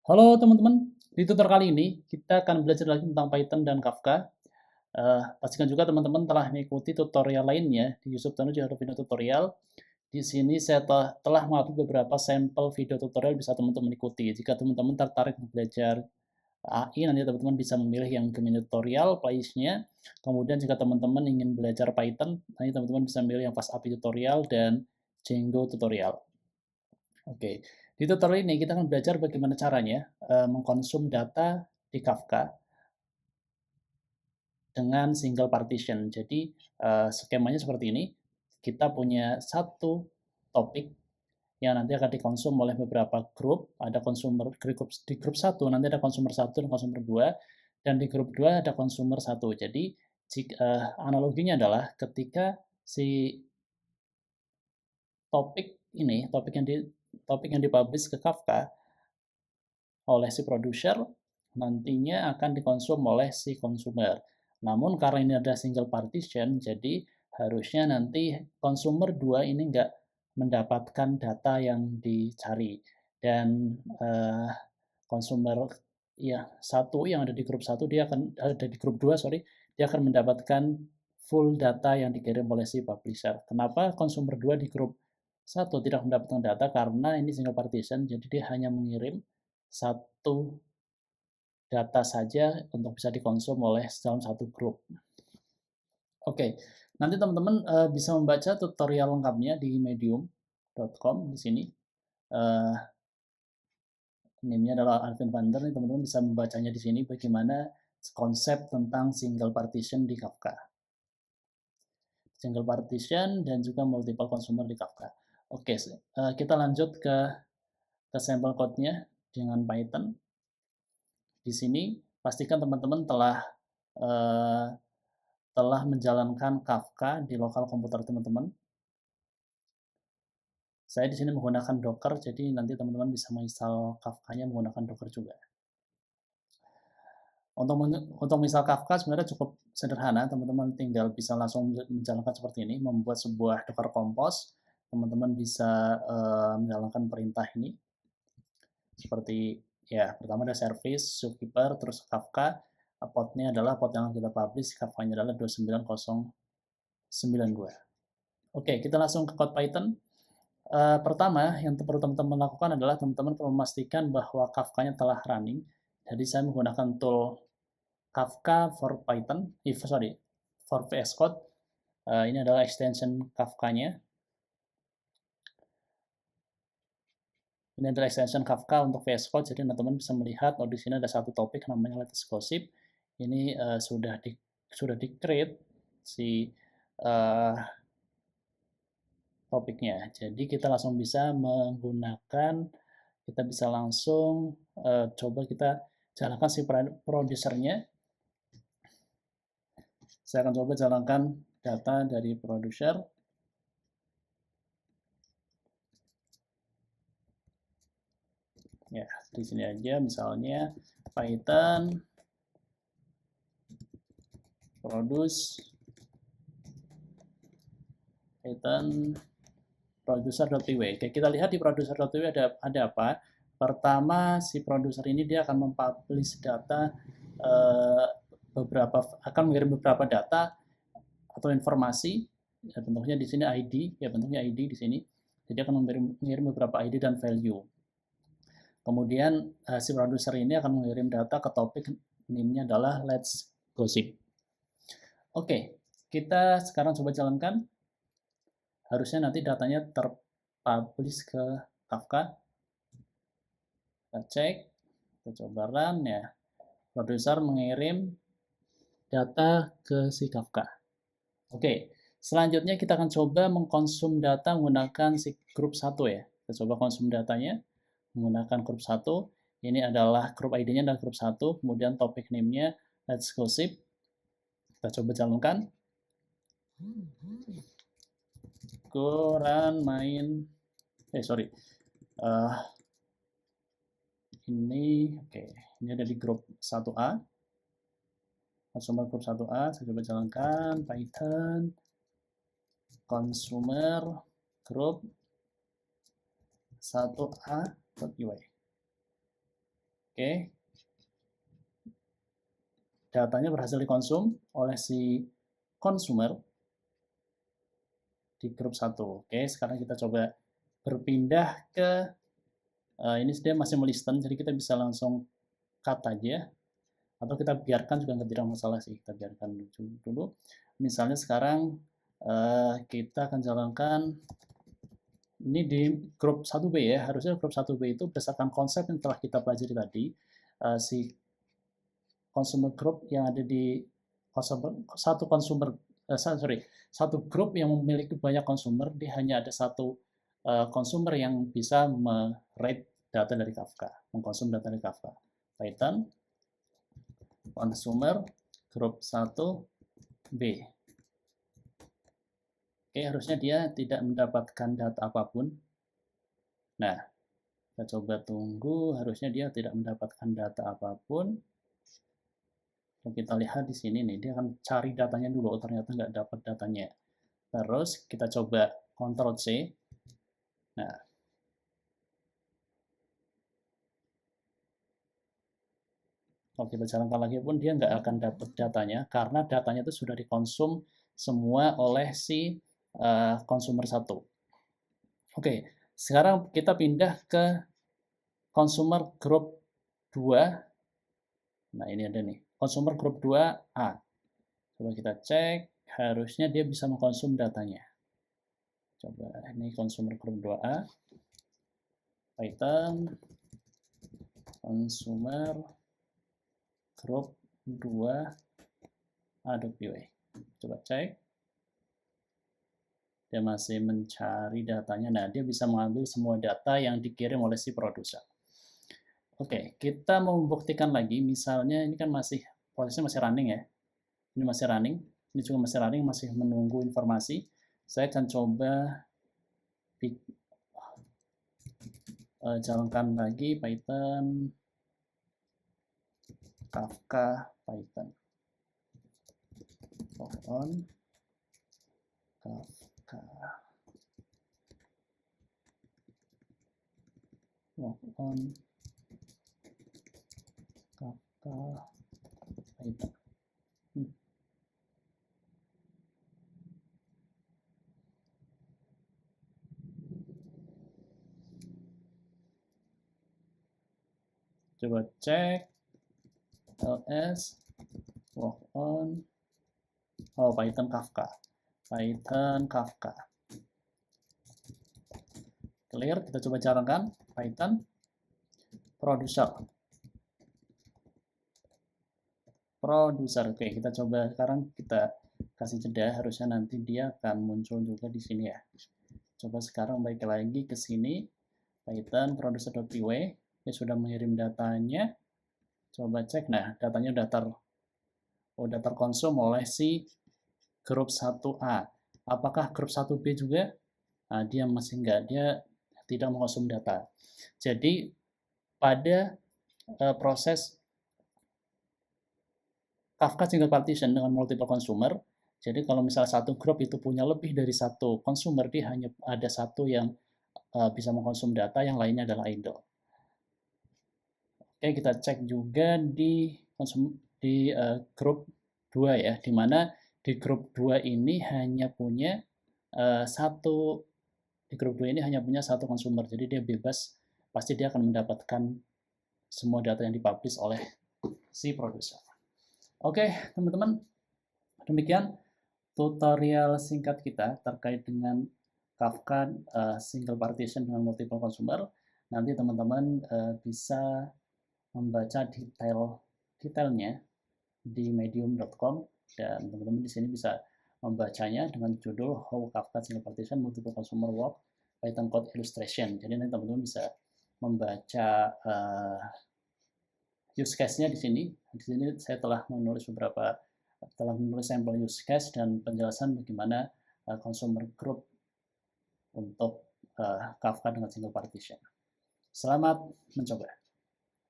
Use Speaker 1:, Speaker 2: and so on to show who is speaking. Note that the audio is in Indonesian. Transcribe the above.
Speaker 1: Halo teman-teman, di tutor kali ini kita akan belajar lagi tentang Python dan Kafka. Pastikan juga teman-teman telah mengikuti tutorial lainnya di YouTube channel Johar Video Tutorial. Di sini saya telah mengupload beberapa sampel video tutorial bisa teman-teman ikuti. Jika teman-teman tertarik belajar AI, nanti teman-teman bisa memilih yang Gemini tutorial, playlist-nya. Kemudian jika teman-teman ingin belajar Python, nanti teman-teman bisa memilih yang Fast API tutorial dan Django tutorial. Oke, di tutorial ini kita akan belajar bagaimana caranya mengkonsum data di Kafka dengan single partition. Jadi skemanya seperti ini, kita punya satu topik yang nanti akan dikonsum oleh beberapa grup. Ada consumer di grup satu nanti ada consumer satu dan consumer 2, dan di grup 2 ada consumer satu. Jadi analoginya adalah ketika si topik ini, topik yang dipublish ke Kafka oleh si producer, nantinya akan dikonsum oleh si consumer. Namun karena ini ada single partition, jadi harusnya nanti consumer 2 ini nggak mendapatkan data yang dicari. Dan consumer ya satu yang ada di grup satu dia akan ada di grup 2 sorry, dia akan mendapatkan full data yang dikirim oleh si publisher. Kenapa consumer 2 di grup satu tidak mendapatkan data? Karena ini single partition, jadi dia hanya mengirim satu data saja untuk bisa dikonsum oleh dalam satu grup. Oke, nanti teman-teman bisa membaca tutorial lengkapnya di medium.com di sini. Name-nya adalah Alvin Vander, teman-teman bisa membacanya di sini bagaimana konsep tentang single partition di Kafka. Single partition dan juga multiple consumer di Kafka. Oke, kita lanjut ke sampel code-nya dengan Python. Di sini pastikan teman-teman telah menjalankan Kafka di lokal komputer teman-teman. Saya di sini menggunakan Docker, jadi nanti teman-teman bisa menginstal Kafka-nya menggunakan Docker juga. Untuk misal Kafka sebenarnya cukup sederhana, teman-teman tinggal bisa langsung menjalankan seperti ini, membuat sebuah Docker Compose. Teman-teman bisa menjalankan perintah ini. Seperti ya, pertama ada service, zookeeper, terus Kafka. Portnya adalah port yang kita publish, Kafka-nya adalah 29092. Oke, kita langsung ke code Python. Pertama, yang perlu teman-teman lakukan adalah teman-teman perlu memastikan bahwa Kafka-nya telah running. Jadi saya menggunakan tool Kafka for Python, for VS Code. Ini adalah extension Kafka-nya. Ini adalah extension Kafka untuk VS Code, jadi teman-teman bisa melihat, di sini ada satu topik namanya Latest Gossip. Ini sudah di create si topiknya. Jadi kita langsung bisa menggunakan, kita bisa langsung coba kita jalankan si produsernya. Saya akan coba jalankan data dari producer. Ya, di sini aja misalnya Python produce Python producer.py. Oke, kita lihat di producer.py ada apa? Pertama, si producer ini dia akan mempublish data akan mengirim beberapa data atau informasi. Ya, bentuknya di sini ID, ya bentuknya ID di sini. Jadi akan mengirim beberapa ID dan value. Kemudian si producer ini akan mengirim data ke topik, name-nya adalah Let's Gossip. Oke, kita sekarang coba jalankan. Harusnya nanti datanya terpublish ke Kafka. Kita cek, kita coba run ya. Producer mengirim data ke si Kafka. Oke, selanjutnya kita akan coba mengkonsum data menggunakan si grup 1 ya. Kita coba konsum datanya menggunakan grup 1. Ini adalah grup ID-nya dan grup 1, kemudian topik name-nya Let's Gossip. Kita coba jalankan. Run main ini ada di grup 1A. Consumer grup 1A, saya coba jalankan Python consumer group 1A.py. Oke. Datanya berhasil dikonsum oleh si consumer di grup 1. Oke, sekarang kita coba berpindah ke ini dia masih melisten, jadi kita bisa langsung cut aja, atau kita biarkan juga tidak masalah sih, kita biarkan dulu. Misalnya sekarang kita akan jalankan ini di grup 1B ya, harusnya grup 1B itu berdasarkan konsep yang telah kita pelajari tadi, si consumer group yang ada di satu grup yang memiliki banyak consumer, dia hanya ada satu consumer yang bisa me-read data dari Kafka, mengkonsum data dari Kafka. Python consumer group 1B. Oke, harusnya dia tidak mendapatkan data apapun. Nah, kita coba tunggu, harusnya dia tidak mendapatkan data apapun. Kalau kita lihat di sini nih, dia akan cari datanya dulu, oh, ternyata nggak dapat datanya. Terus kita coba Ctrl C. Nah, kalau kita jalankan lagi pun dia nggak akan dapat datanya, karena datanya itu sudah dikonsum semua oleh si consumer 1. Oke, sekarang kita pindah ke consumer group 2. Nah, ini ada nih, consumer group 2A. Coba kita cek, harusnya dia bisa mengkonsum datanya. Coba, ini consumer group 2A. Python consumer group 2A.py. Coba cek. Dia masih mencari datanya. Nah, dia bisa mengambil semua data yang dikirim oleh si produser. Oke, kita mau membuktikan lagi. Misalnya ini kan prosesnya masih running ya. Ini masih running. Ini juga masih running, masih menunggu informasi. Saya akan coba jalankan lagi Python Kafka Python. On Kafka. On Kafka Python. Coba cek ls work on Python Kafka. Python Kafka. Clear, kita coba jalankan Python producer. Oke, kita coba sekarang, kita kasih jeda, harusnya nanti dia akan muncul juga di sini ya. Coba sekarang balik lagi ke sini, Python producer.py, dia sudah mengirim datanya. Coba cek, nah datanya udah terkonsum oleh si grup 1A. Apakah grup 1B juga? Nah, dia masih enggak, dia tidak mengkonsum data. Jadi pada proses Kafka single partition dengan multiple consumer, jadi kalau misalnya satu grup itu punya lebih dari satu consumer, dia hanya ada satu yang bisa mengkonsum data, yang lainnya adalah idle. Oke, kita cek juga di grup 2 ya, di mana di grup 2 ini hanya punya satu consumer, jadi dia bebas, pasti dia akan mendapatkan semua data yang dipublish oleh si produser. Oke, teman-teman, demikian tutorial singkat kita terkait dengan Kafka single partition dengan multiple consumer. Nanti teman-teman bisa membaca detailnya di medium.com, dan teman-teman di sini bisa membacanya dengan judul How Kafka Single Partition Multiple Consumer Work Python Code Illustration. Jadi nanti teman-teman bisa membaca use case-nya di sini. Di sini saya telah menulis sampel use case dan penjelasan bagaimana consumer group untuk Kafka dengan single partition. Selamat mencoba.